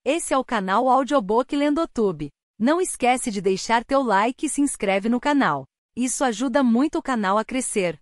Esse é o canal Audiobook Lendotube. Não esquece de deixar teu like e se inscreve no canal. Isso ajuda muito o canal a crescer.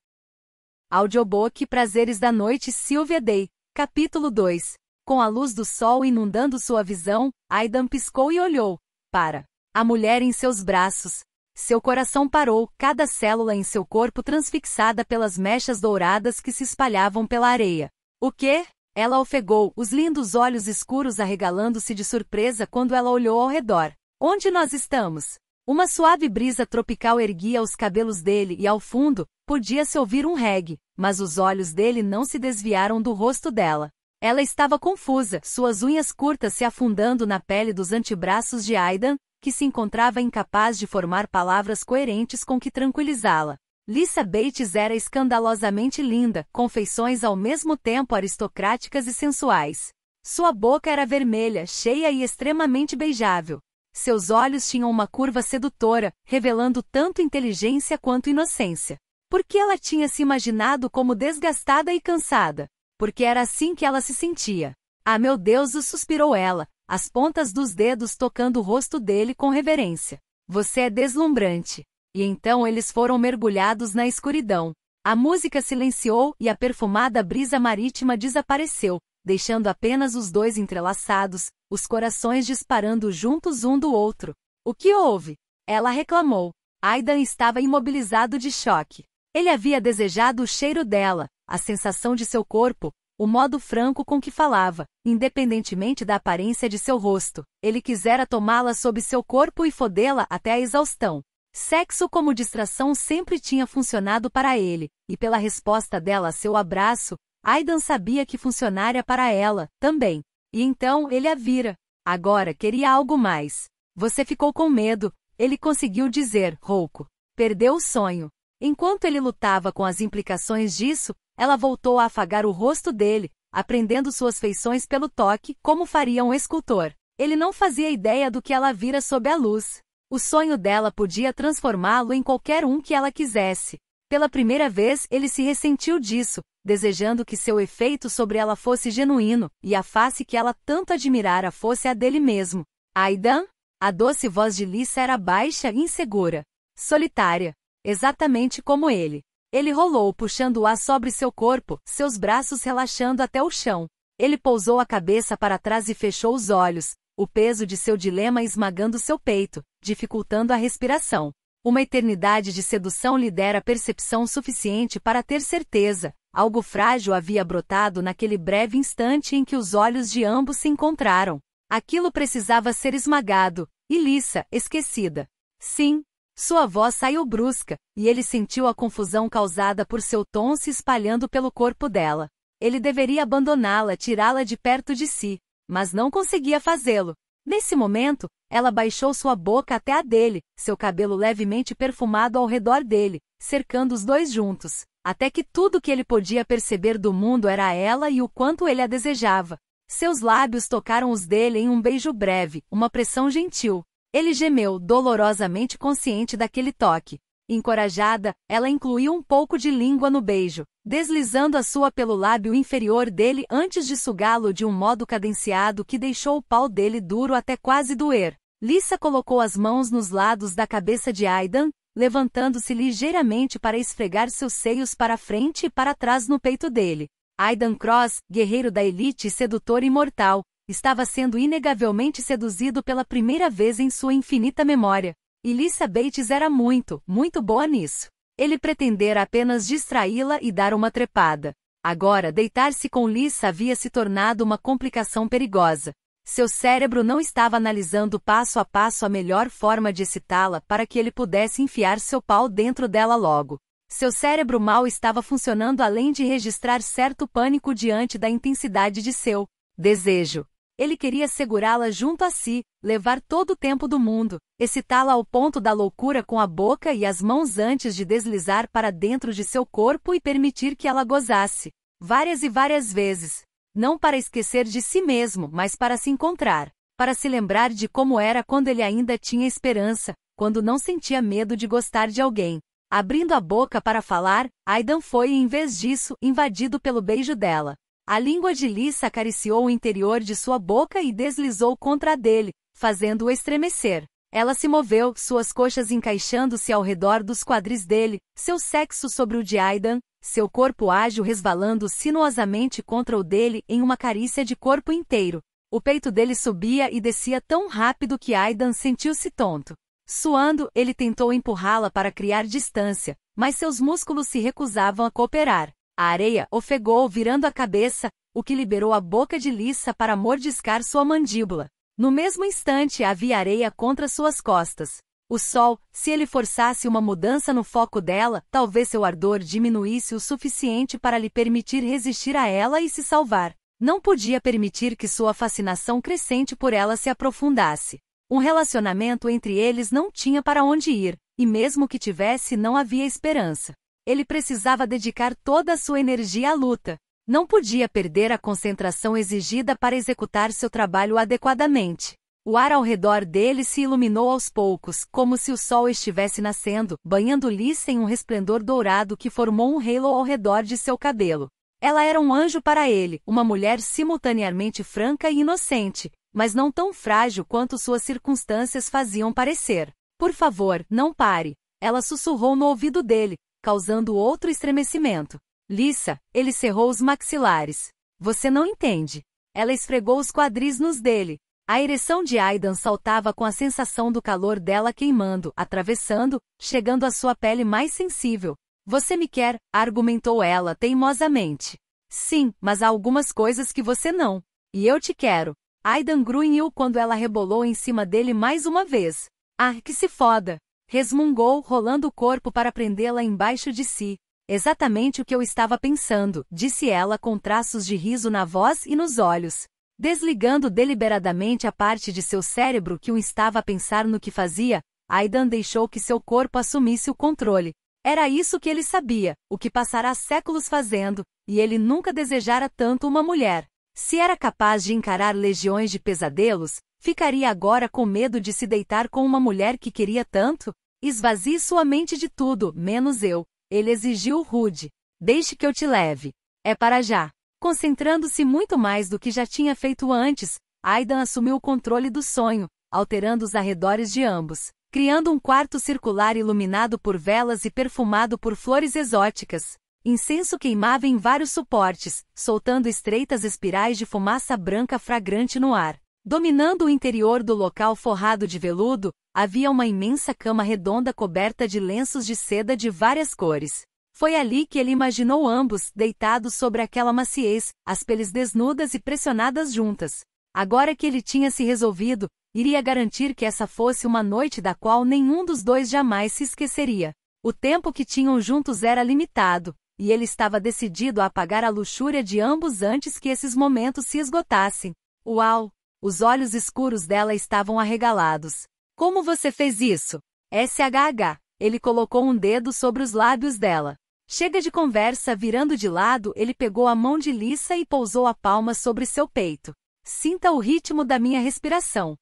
Audiobook Prazeres da Noite Sylvia Day, capítulo 2. Com a luz do sol inundando sua visão, Aidan piscou e olhou para a mulher em seus braços. Seu coração parou, cada célula em seu corpo transfixada pelas mechas douradas que se espalhavam pela areia. O quê? Ela ofegou, os lindos olhos escuros arregalando-se de surpresa quando ela olhou ao redor. Onde nós estamos? Uma suave brisa tropical erguia os cabelos dele e, ao fundo, podia-se ouvir um reggae, mas os olhos dele não se desviaram do rosto dela. Ela estava confusa, suas unhas curtas se afundando na pele dos antebraços de Aidan, que se encontrava incapaz de formar palavras coerentes com que tranquilizá-la. Lisa Bates era escandalosamente linda, com feições ao mesmo tempo aristocráticas e sensuais. Sua boca era vermelha, cheia e extremamente beijável. Seus olhos tinham uma curva sedutora, revelando tanto inteligência quanto inocência. Por que ela tinha se imaginado como desgastada e cansada? Porque era assim que ela se sentia. Ah, meu Deus, suspirou ela, as pontas dos dedos tocando o rosto dele com reverência. Você é deslumbrante. E então eles foram mergulhados na escuridão. A música silenciou e a perfumada brisa marítima desapareceu, deixando apenas os dois entrelaçados, os corações disparando juntos um do outro. O que houve? Ela reclamou. Aidan estava imobilizado de choque. Ele havia desejado o cheiro dela, a sensação de seu corpo, o modo franco com que falava, independentemente da aparência de seu rosto. Ele quisera tomá-la sob seu corpo e fodê-la até a exaustão. Sexo como distração sempre tinha funcionado para ele, e pela resposta dela a seu abraço, Aidan sabia que funcionaria para ela, também. E então ele a vira. Agora queria algo mais. Você ficou com medo, ele conseguiu dizer, rouco. Perdeu o sonho. Enquanto ele lutava com as implicações disso, ela voltou a afagar o rosto dele, aprendendo suas feições pelo toque, como faria um escultor. Ele não fazia ideia do que ela vira sob a luz. O sonho dela podia transformá-lo em qualquer um que ela quisesse. Pela primeira vez ele se ressentiu disso, desejando que seu efeito sobre ela fosse genuíno, e a face que ela tanto admirara fosse a dele mesmo. Aidan? A doce voz de Lisa era baixa e insegura. Solitária. Exatamente como ele. Ele rolou puxando o ar sobre seu corpo, seus braços relaxando até o chão. Ele pousou a cabeça para trás e fechou os olhos, o peso de seu dilema esmagando seu peito, dificultando a respiração. Uma eternidade de sedução lhe dera percepção suficiente para ter certeza. Algo frágil havia brotado naquele breve instante em que os olhos de ambos se encontraram. Aquilo precisava ser esmagado, e Lisa, esquecida. Sim. Sua voz saiu brusca, e ele sentiu a confusão causada por seu tom se espalhando pelo corpo dela. Ele deveria abandoná-la, tirá-la de perto de si, mas não conseguia fazê-lo. Nesse momento, ela baixou sua boca até a dele, seu cabelo levemente perfumado ao redor dele, cercando os dois juntos, até que tudo que ele podia perceber do mundo era ela e o quanto ele a desejava. Seus lábios tocaram os dele em um beijo breve, uma pressão gentil. Ele gemeu, dolorosamente consciente daquele toque. Encorajada, ela incluiu um pouco de língua no beijo, deslizando a sua pelo lábio inferior dele antes de sugá-lo de um modo cadenciado que deixou o pau dele duro até quase doer. Lisa colocou as mãos nos lados da cabeça de Aidan, levantando-se ligeiramente para esfregar seus seios para frente e para trás no peito dele. Aidan Cross, guerreiro da elite e sedutor imortal, estava sendo inegavelmente seduzido pela primeira vez em sua infinita memória. E Lisa Bates era muito, muito boa nisso. Ele pretendera apenas distraí-la e dar uma trepada. Agora, deitar-se com Lisa havia se tornado uma complicação perigosa. Seu cérebro não estava analisando passo a passo a melhor forma de excitá-la para que ele pudesse enfiar seu pau dentro dela logo. Seu cérebro mal estava funcionando além de registrar certo pânico diante da intensidade de seu desejo. Ele queria segurá-la junto a si, levar todo o tempo do mundo, excitá-la ao ponto da loucura com a boca e as mãos antes de deslizar para dentro de seu corpo e permitir que ela gozasse. Várias e várias vezes. Não para esquecer de si mesmo, mas para se encontrar. Para se lembrar de como era quando ele ainda tinha esperança, quando não sentia medo de gostar de alguém. Abrindo a boca para falar, Aidan foi, em vez disso, invadido pelo beijo dela. A língua de Lissa acariciou o interior de sua boca e deslizou contra a dele, fazendo-o estremecer. Ela se moveu, suas coxas encaixando-se ao redor dos quadris dele, seu sexo sobre o de Aidan, seu corpo ágil resvalando sinuosamente contra o dele em uma carícia de corpo inteiro. O peito dele subia e descia tão rápido que Aidan sentiu-se tonto. Suando, ele tentou empurrá-la para criar distância, mas seus músculos se recusavam a cooperar. A areia ofegou virando a cabeça, o que liberou a boca de Lissa para mordiscar sua mandíbula. No mesmo instante havia areia contra suas costas. O sol, se ele forçasse uma mudança no foco dela, talvez seu ardor diminuísse o suficiente para lhe permitir resistir a ela e se salvar. Não podia permitir que sua fascinação crescente por ela se aprofundasse. Um relacionamento entre eles não tinha para onde ir, e mesmo que tivesse não havia esperança. Ele precisava dedicar toda a sua energia à luta. Não podia perder a concentração exigida para executar seu trabalho adequadamente. O ar ao redor dele se iluminou aos poucos, como se o sol estivesse nascendo, banhando Lissa em um resplendor dourado que formou um halo ao redor de seu cabelo. Ela era um anjo para ele, uma mulher simultaneamente franca e inocente, mas não tão frágil quanto suas circunstâncias faziam parecer. Por favor, não pare. Ela sussurrou no ouvido dele, causando outro estremecimento. Lissa, ele cerrou os maxilares. Você não entende. Ela esfregou os quadris nos dele. A ereção de Aidan saltava com a sensação do calor dela queimando, atravessando, chegando à sua pele mais sensível. Você me quer, argumentou ela teimosamente. Sim, mas há algumas coisas que você não. E eu te quero. Aidan grunhiu quando ela rebolou em cima dele mais uma vez. Ah, que se foda! Resmungou, rolando o corpo para prendê-la embaixo de si. Exatamente o que eu estava pensando, disse ela com traços de riso na voz e nos olhos. Desligando deliberadamente a parte de seu cérebro que o instava a pensar no que fazia, Aidan deixou que seu corpo assumisse o controle. Era isso que ele sabia, o que passará séculos fazendo, e ele nunca desejara tanto uma mulher. Se era capaz de encarar legiões de pesadelos, ficaria agora com medo de se deitar com uma mulher que queria tanto? Esvazie sua mente de tudo, menos eu. Ele exigiu rude. Deixe que eu te leve. É para já. Concentrando-se muito mais do que já tinha feito antes, Aidan assumiu o controle do sonho, alterando os arredores de ambos, criando um quarto circular iluminado por velas e perfumado por flores exóticas. Incenso queimava em vários suportes, soltando estreitas espirais de fumaça branca fragrante no ar. Dominando o interior do local forrado de veludo, havia uma imensa cama redonda coberta de lenços de seda de várias cores. Foi ali que ele imaginou ambos, deitados sobre aquela maciez, as peles desnudas e pressionadas juntas. Agora que ele tinha se resolvido, iria garantir que essa fosse uma noite da qual nenhum dos dois jamais se esqueceria. O tempo que tinham juntos era limitado, e ele estava decidido a apagar a luxúria de ambos antes que esses momentos se esgotassem. Uau! Os olhos escuros dela estavam arregalados. Como você fez isso? SHH. Ele colocou um dedo sobre os lábios dela. Chega de conversa, virando de lado, ele pegou a mão de Lissa e pousou a palma sobre seu peito. Sinta o ritmo da minha respiração.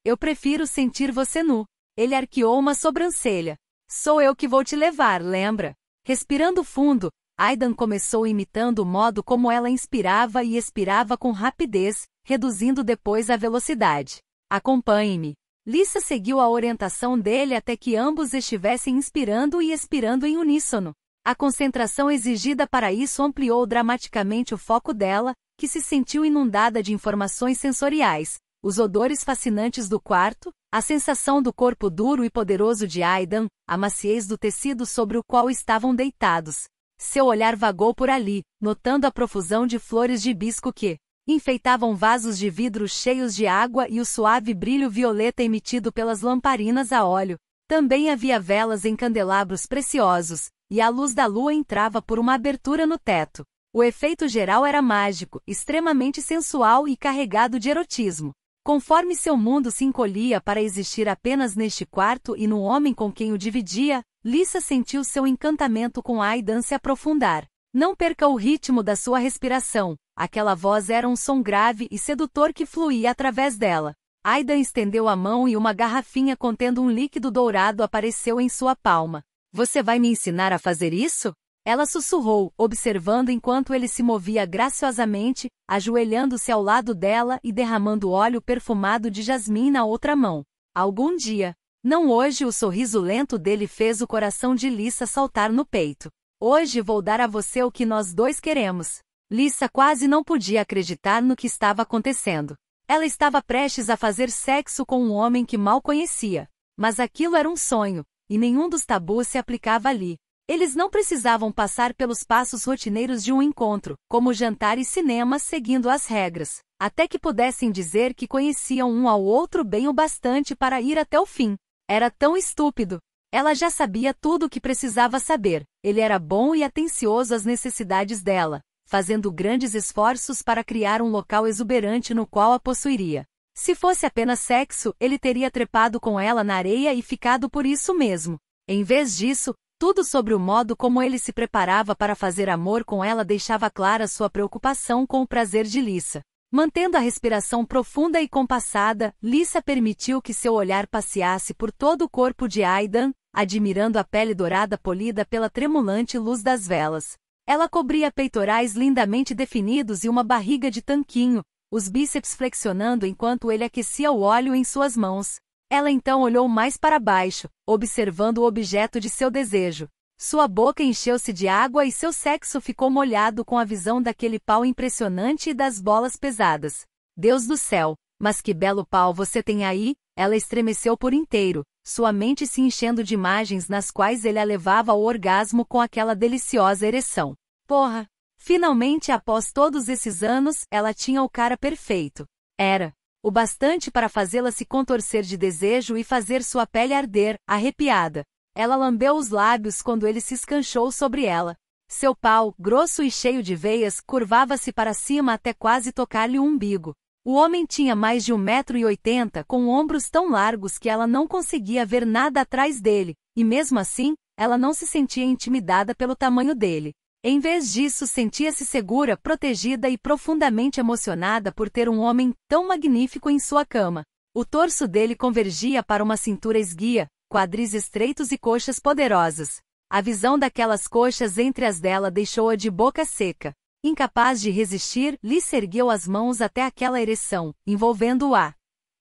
Eu prefiro sentir você nu. Ele arqueou uma sobrancelha. Sou eu que vou te levar, lembra? Respirando fundo, Aidan começou imitando o modo como ela inspirava e expirava com rapidez, reduzindo depois a velocidade. Acompanhe-me. Lissa seguiu a orientação dele até que ambos estivessem inspirando e expirando em uníssono. A concentração exigida para isso ampliou dramaticamente o foco dela, que se sentiu inundada de informações sensoriais, os odores fascinantes do quarto, a sensação do corpo duro e poderoso de Aidan, a maciez do tecido sobre o qual estavam deitados. Seu olhar vagou por ali, notando a profusão de flores de hibisco que enfeitavam vasos de vidro cheios de água e o suave brilho violeta emitido pelas lamparinas a óleo. Também havia velas em candelabros preciosos, e a luz da lua entrava por uma abertura no teto. O efeito geral era mágico, extremamente sensual e carregado de erotismo. Conforme seu mundo se encolhia para existir apenas neste quarto e no homem com quem o dividia, Lissa sentiu seu encantamento com Aidan se aprofundar. Não perca o ritmo da sua respiração. Aquela voz era um som grave e sedutor que fluía através dela. Aidan estendeu a mão e uma garrafinha contendo um líquido dourado apareceu em sua palma. Você vai me ensinar a fazer isso? Ela sussurrou, observando enquanto ele se movia graciosamente, ajoelhando-se ao lado dela e derramando óleo perfumado de jasmim na outra mão. Algum dia. Não hoje. O sorriso lento dele fez o coração de Lisa saltar no peito. Hoje vou dar a você o que nós dois queremos. Lisa quase não podia acreditar no que estava acontecendo. Ela estava prestes a fazer sexo com um homem que mal conhecia. Mas aquilo era um sonho, e nenhum dos tabus se aplicava ali. Eles não precisavam passar pelos passos rotineiros de um encontro, como jantar e cinema seguindo as regras, até que pudessem dizer que conheciam um ao outro bem o bastante para ir até o fim. Era tão estúpido. Ela já sabia tudo o que precisava saber. Ele era bom e atencioso às necessidades dela, fazendo grandes esforços para criar um local exuberante no qual a possuiria. Se fosse apenas sexo, ele teria trepado com ela na areia e ficado por isso mesmo. Em vez disso, tudo sobre o modo como ele se preparava para fazer amor com ela deixava clara sua preocupação com o prazer de Lisa. Mantendo a respiração profunda e compassada, Lisa permitiu que seu olhar passeasse por todo o corpo de Aidan, admirando a pele dourada polida pela tremulante luz das velas. Ela cobria peitorais lindamente definidos e uma barriga de tanquinho, os bíceps flexionando enquanto ele aquecia o óleo em suas mãos. Ela então olhou mais para baixo, observando o objeto de seu desejo. Sua boca encheu-se de água e seu sexo ficou molhado com a visão daquele pau impressionante e das bolas pesadas. Deus do céu, mas que belo pau você tem aí! Ela estremeceu por inteiro, sua mente se enchendo de imagens nas quais ele a levava ao orgasmo com aquela deliciosa ereção. Porra! Finalmente, após todos esses anos, ela tinha o cara perfeito. Era o bastante para fazê-la se contorcer de desejo e fazer sua pele arder, arrepiada. Ela lambeu os lábios quando ele se escanchou sobre ela. Seu pau, grosso e cheio de veias, curvava-se para cima até quase tocar-lhe o umbigo. O homem tinha mais de 1,80 m, com ombros tão largos que ela não conseguia ver nada atrás dele, e mesmo assim, ela não se sentia intimidada pelo tamanho dele. Em vez disso, sentia-se segura, protegida e profundamente emocionada por ter um homem tão magnífico em sua cama. O torso dele convergia para uma cintura esguia, quadris estreitos e coxas poderosas. A visão daquelas coxas entre as dela deixou-a de boca seca. Incapaz de resistir, Lisa ergueu as mãos até aquela ereção, envolvendo-a.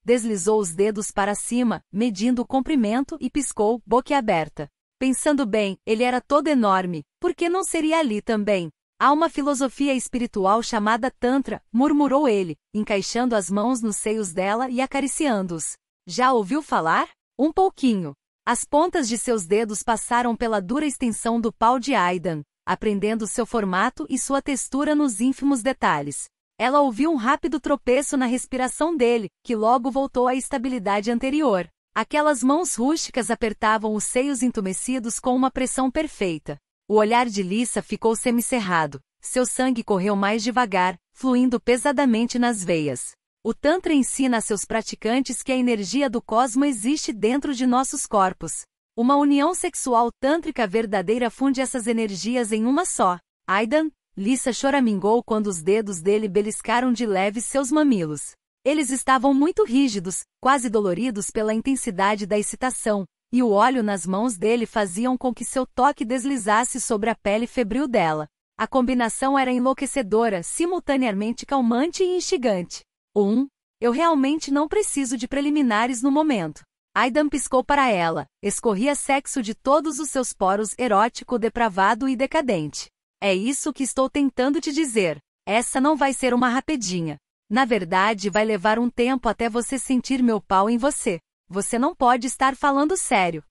Deslizou os dedos para cima, medindo o comprimento e piscou, boquiaberta. Pensando bem, ele era todo enorme, por que não seria ali também? Há uma filosofia espiritual chamada Tantra, murmurou ele, encaixando as mãos nos seios dela e acariciando-os. Já ouviu falar? Um pouquinho. As pontas de seus dedos passaram pela dura extensão do pau de Aidan, aprendendo seu formato e sua textura nos ínfimos detalhes. Ela ouviu um rápido tropeço na respiração dele, que logo voltou à estabilidade anterior. Aquelas mãos rústicas apertavam os seios entumecidos com uma pressão perfeita. O olhar de Lisa ficou semicerrado. Seu sangue correu mais devagar, fluindo pesadamente nas veias. O Tantra ensina a seus praticantes que a energia do cosmos existe dentro de nossos corpos. Uma união sexual tântrica verdadeira funde essas energias em uma só. Aidan, Lisa choramingou quando os dedos dele beliscaram de leve seus mamilos. Eles estavam muito rígidos, quase doloridos pela intensidade da excitação, e o óleo nas mãos dele faziam com que seu toque deslizasse sobre a pele febril dela. A combinação era enlouquecedora, simultaneamente calmante e instigante. Eu realmente não preciso de preliminares no momento. Aidan piscou para ela, escorria sexo de todos os seus poros erótico, depravado e decadente. É isso que estou tentando te dizer. Essa não vai ser uma rapidinha. Na verdade, vai levar um tempo até você sentir meu pau em você. Você não pode estar falando sério.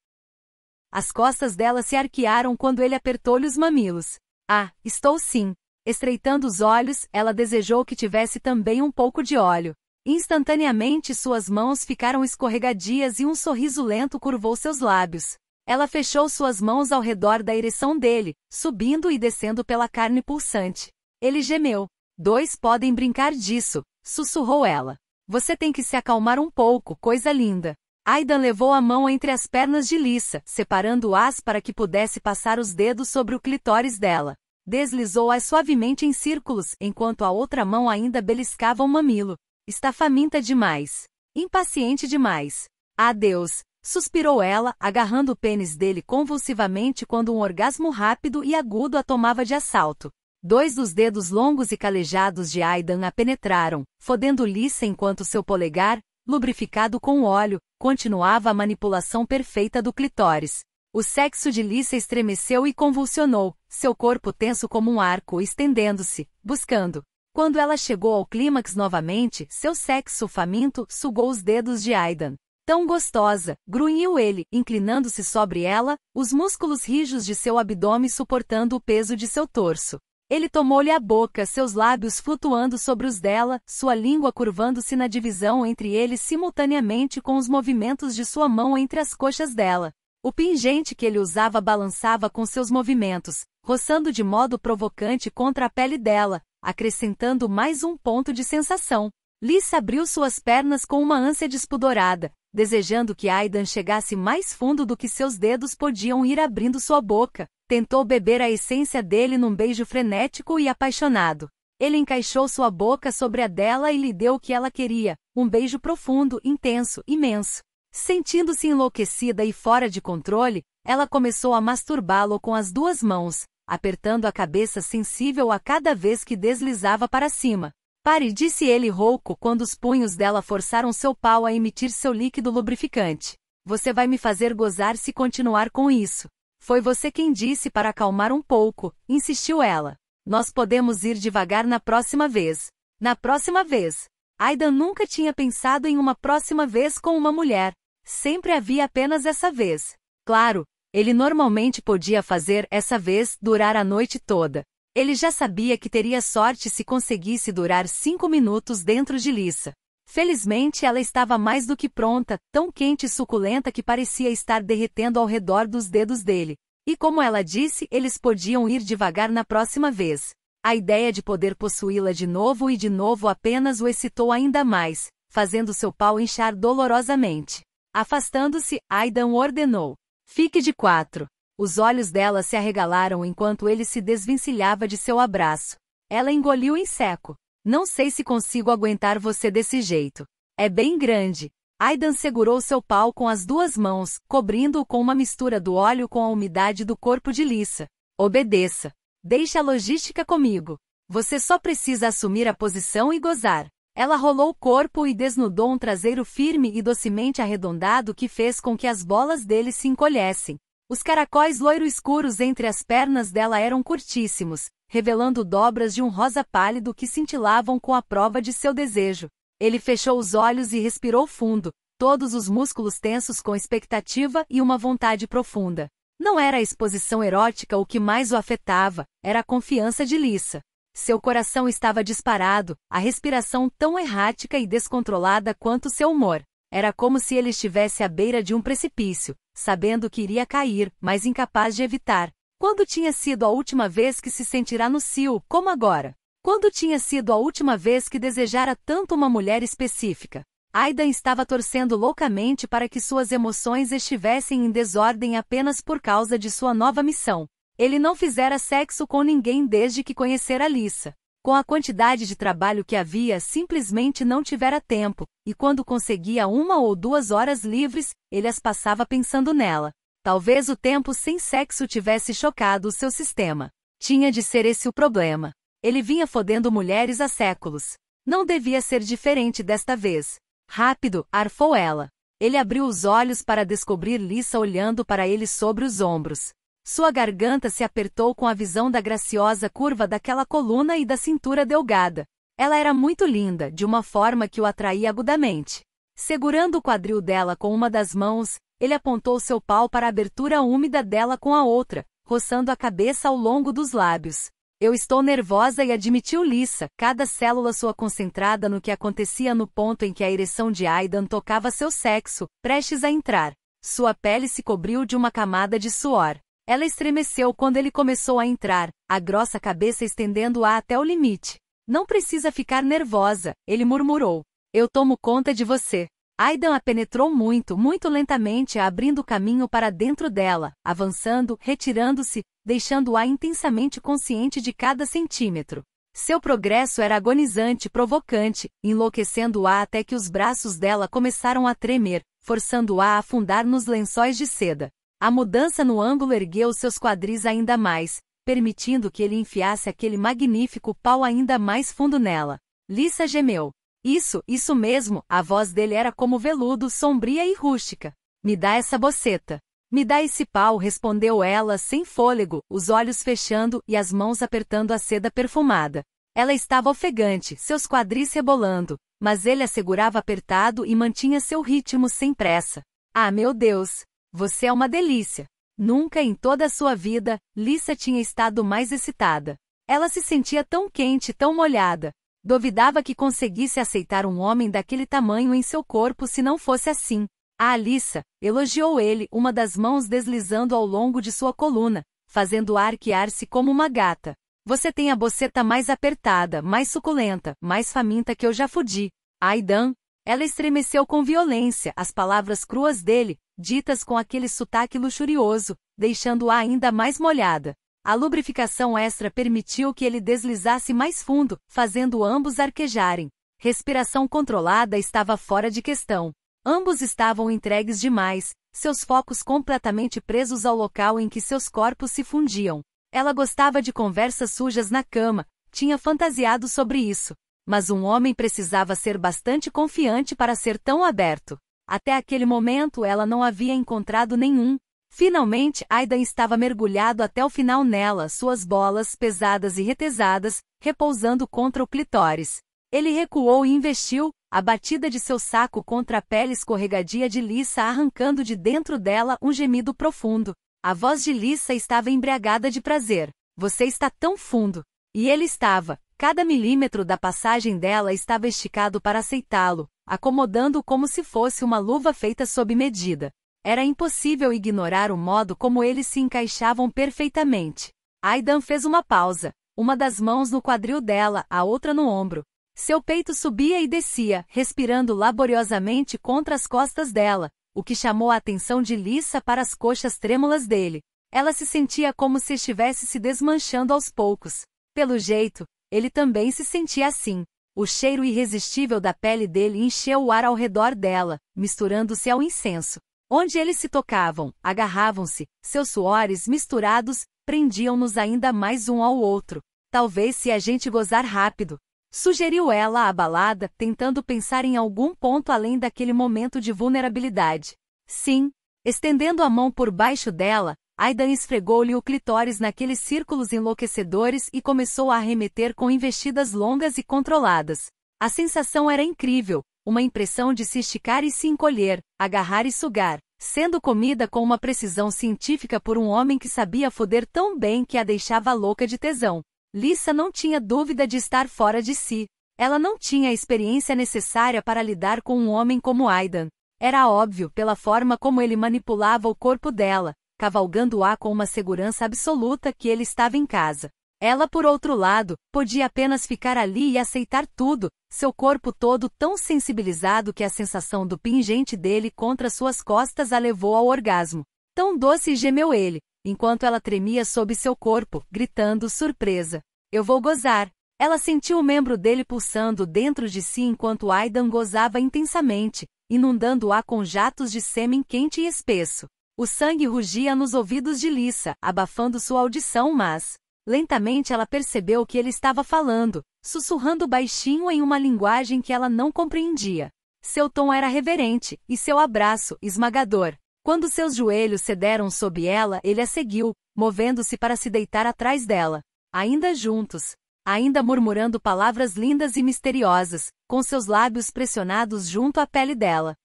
As costas dela se arquearam quando ele apertou-lhe os mamilos. Ah, estou sim. Estreitando os olhos, ela desejou que tivesse também um pouco de óleo. Instantaneamente suas mãos ficaram escorregadias e um sorriso lento curvou seus lábios. Ela fechou suas mãos ao redor da ereção dele, subindo e descendo pela carne pulsante. Ele gemeu. Dois podem brincar disso, sussurrou ela. Você tem que se acalmar um pouco, coisa linda. Aidan levou a mão entre as pernas de Lisa, separando-as para que pudesse passar os dedos sobre o clitóris dela. Deslizou-as suavemente em círculos, enquanto a outra mão ainda beliscava o mamilo. Está faminta demais. Impaciente demais. Adeus, Suspirou ela, agarrando o pênis dele convulsivamente quando um orgasmo rápido e agudo a tomava de assalto. 2 dos dedos longos e calejados de Aidan a penetraram, fodendo Lisa enquanto seu polegar, lubrificado com óleo, continuava a manipulação perfeita do clitóris. O sexo de Lisa estremeceu e convulsionou, seu corpo tenso como um arco estendendo-se, buscando. Quando ela chegou ao clímax novamente, seu sexo faminto sugou os dedos de Aidan. Tão gostosa, grunhiu ele, inclinando-se sobre ela, os músculos rijos de seu abdômen suportando o peso de seu torso. Ele tomou-lhe a boca, seus lábios flutuando sobre os dela, sua língua curvando-se na divisão entre eles simultaneamente com os movimentos de sua mão entre as coxas dela. O pingente que ele usava balançava com seus movimentos, roçando de modo provocante contra a pele dela, acrescentando mais um ponto de sensação. Lisa abriu suas pernas com uma ânsia despudorada, desejando que Aidan chegasse mais fundo do que seus dedos podiam ir abrindo sua boca. Tentou beber a essência dele num beijo frenético e apaixonado. Ele encaixou sua boca sobre a dela e lhe deu o que ela queria, um beijo profundo, intenso, imenso. Sentindo-se enlouquecida e fora de controle, ela começou a masturbá-lo com as 2 mãos, apertando a cabeça sensível a cada vez que deslizava para cima. Pare, disse ele rouco quando os punhos dela forçaram seu pau a emitir seu líquido lubrificante. Você vai me fazer gozar se continuar com isso. Foi você quem disse para acalmar um pouco, insistiu ela. Nós podemos ir devagar na próxima vez. Na próxima vez. Aidan nunca tinha pensado em uma próxima vez com uma mulher. Sempre havia apenas essa vez. Claro, ele normalmente podia fazer essa vez durar a noite toda. Ele já sabia que teria sorte se conseguisse durar 5 minutos dentro de Lisa. Felizmente ela estava mais do que pronta, tão quente e suculenta que parecia estar derretendo ao redor dos dedos dele. E como ela disse, eles podiam ir devagar na próxima vez. A ideia de poder possuí-la de novo e de novo apenas o excitou ainda mais, fazendo seu pau inchar dolorosamente. Afastando-se, Aidan ordenou. Fique de 4. Os olhos dela se arregalaram enquanto ele se desvencilhava de seu abraço. Ela engoliu em seco. Não sei se consigo aguentar você desse jeito. É bem grande. Aidan segurou seu pau com as 2 mãos, cobrindo-o com uma mistura do óleo com a umidade do corpo de Lisa. Obedeça. Deixe a logística comigo. Você só precisa assumir a posição e gozar. Ela rolou o corpo e desnudou um traseiro firme e docemente arredondado que fez com que as bolas dele se encolhessem. Os caracóis loiro-escuros entre as pernas dela eram curtíssimos, revelando dobras de um rosa pálido que cintilavam com a prova de seu desejo. Ele fechou os olhos e respirou fundo, todos os músculos tensos com expectativa e uma vontade profunda. Não era a exposição erótica o que mais o afetava, era a confiança de Lisa. Seu coração estava disparado, a respiração tão errática e descontrolada quanto seu humor. Era como se ele estivesse à beira de um precipício, sabendo que iria cair, mas incapaz de evitar. Quando tinha sido a última vez que se sentirá no cio, como agora? Quando tinha sido a última vez que desejara tanto uma mulher específica? Aidan estava torcendo loucamente para que suas emoções estivessem em desordem apenas por causa de sua nova missão. Ele não fizera sexo com ninguém desde que conhecera Lisa. Com a quantidade de trabalho que havia, simplesmente não tivera tempo, e quando conseguia 1 ou 2 horas livres, ele as passava pensando nela. Talvez o tempo sem sexo tivesse chocado o seu sistema. Tinha de ser esse o problema. Ele vinha fodendo mulheres há séculos. Não devia ser diferente desta vez. Rápido, arfou ela. Ele abriu os olhos para descobrir Lisa olhando para ele sobre os ombros. Sua garganta se apertou com a visão da graciosa curva daquela coluna e da cintura delgada. Ela era muito linda, de uma forma que o atraía agudamente. Segurando o quadril dela com uma das mãos, ele apontou seu pau para a abertura úmida dela com a outra, roçando a cabeça ao longo dos lábios. Eu estou nervosa, e admitiu Lisa, cada célula sua concentrada no que acontecia no ponto em que a ereção de Aidan tocava seu sexo, prestes a entrar. Sua pele se cobriu de uma camada de suor. Ela estremeceu quando ele começou a entrar, a grossa cabeça estendendo-a até o limite. Não precisa ficar nervosa, ele murmurou. Eu tomo conta de você. Aidan a penetrou muito, muito lentamente, abrindo caminho para dentro dela, avançando, retirando-se, deixando-a intensamente consciente de cada centímetro. Seu progresso era agonizante e provocante, enlouquecendo-a até que os braços dela começaram a tremer, forçando-a a afundar nos lençóis de seda. A mudança no ângulo ergueu seus quadris ainda mais, permitindo que ele enfiasse aquele magnífico pau ainda mais fundo nela. Lisa gemeu. Isso mesmo, a voz dele era como veludo, sombria e rústica. Me dá essa boceta. Me dá esse pau, respondeu ela sem fôlego, os olhos fechando e as mãos apertando a seda perfumada. Ela estava ofegante, seus quadris rebolando, mas ele a segurava apertado e mantinha seu ritmo sem pressa. Ah, meu Deus! Você é uma delícia! Nunca em toda a sua vida, Lisa tinha estado mais excitada. Ela se sentia tão quente, tão molhada. Duvidava que conseguisse aceitar um homem daquele tamanho em seu corpo se não fosse assim. Ah, Lisa! Elogiou ele, uma das mãos deslizando ao longo de sua coluna, fazendo-a arquear-se como uma gata. Você tem a boceta mais apertada, mais suculenta, mais faminta que eu já fudi. Aidan! Ela estremeceu com violência, as palavras cruas dele, ditas com aquele sotaque luxurioso, deixando-a ainda mais molhada. A lubrificação extra permitiu que ele deslizasse mais fundo, fazendo ambos arquejarem. Respiração controlada estava fora de questão. Ambos estavam entregues demais, seus focos completamente presos ao local em que seus corpos se fundiam. Ela gostava de conversas sujas na cama, tinha fantasiado sobre isso. Mas um homem precisava ser bastante confiante para ser tão aberto. Até aquele momento ela não havia encontrado nenhum. Finalmente, Aidan estava mergulhado até o final nela, suas bolas, pesadas e retesadas, repousando contra o clitóris. Ele recuou e investiu, a batida de seu saco contra a pele escorregadia de Lisa arrancando de dentro dela um gemido profundo. A voz de Lisa estava embriagada de prazer. Você está tão fundo. E ele estava. Cada milímetro da passagem dela estava esticado para aceitá-lo, acomodando-o como se fosse uma luva feita sob medida. Era impossível ignorar o modo como eles se encaixavam perfeitamente. Aidan fez uma pausa, uma das mãos no quadril dela, a outra no ombro. Seu peito subia e descia, respirando laboriosamente contra as costas dela, o que chamou a atenção de Lisa para as coxas trêmulas dele. Ela se sentia como se estivesse se desmanchando aos poucos. Pelo jeito, ele também se sentia assim. O cheiro irresistível da pele dele encheu o ar ao redor dela, misturando-se ao incenso. Onde eles se tocavam, agarravam-se, seus suores misturados, prendiam-nos ainda mais um ao outro. Talvez se a gente gozar rápido. Sugeriu ela abalada, tentando pensar em algum ponto além daquele momento de vulnerabilidade. Sim. Estendendo a mão por baixo dela, Aidan esfregou-lhe o clitóris naqueles círculos enlouquecedores e começou a arremeter com investidas longas e controladas. A sensação era incrível, uma impressão de se esticar e se encolher, agarrar e sugar, sendo comida com uma precisão científica por um homem que sabia foder tão bem que a deixava louca de tesão. Lisa não tinha dúvida de estar fora de si. Ela não tinha a experiência necessária para lidar com um homem como Aidan. Era óbvio pela forma como ele manipulava o corpo dela, cavalgando-a com uma segurança absoluta que ele estava em casa. Ela, por outro lado, podia apenas ficar ali e aceitar tudo, seu corpo todo tão sensibilizado que a sensação do pingente dele contra suas costas a levou ao orgasmo. Tão doce, gemeu ele, enquanto ela tremia sob seu corpo, gritando surpresa. Eu vou gozar. Ela sentiu o membro dele pulsando dentro de si enquanto Aidan gozava intensamente, inundando-a com jatos de sêmen quente e espesso. O sangue rugia nos ouvidos de Lisa, abafando sua audição, mas lentamente ela percebeu que ele estava falando, sussurrando baixinho em uma linguagem que ela não compreendia. Seu tom era reverente, e seu abraço, esmagador. Quando seus joelhos cederam sob ela, ele a seguiu, movendo-se para se deitar atrás dela. Ainda juntos. Ainda murmurando palavras lindas e misteriosas, com seus lábios pressionados junto à pele dela.